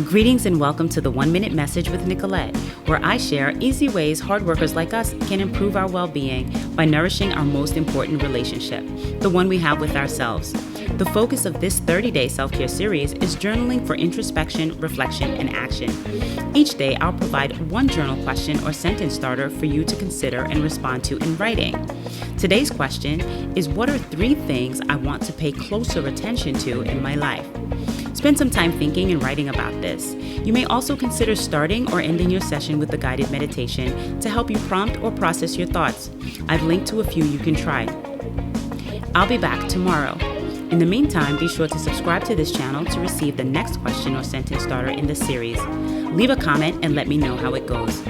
Greetings and welcome to the 1 Minute Message with Nicolette, where I share easy ways hard workers like us can improve our well-being by nourishing our most important relationship, the one we have with ourselves. The focus of this 30-day self-care series is journaling for introspection, reflection, and action. Each day, I'll provide one journal question or sentence starter for you to consider and respond to in writing. Today's question is, what are 3 things I want to pay closer attention to in my life? Spend some time thinking and writing about this. You may also consider starting or ending your session with a guided meditation to help you prompt or process your thoughts. I've linked to a few you can try. I'll be back tomorrow. In the meantime, be sure to subscribe to this channel to receive the next question or sentence starter in the series. Leave a comment and let me know how it goes.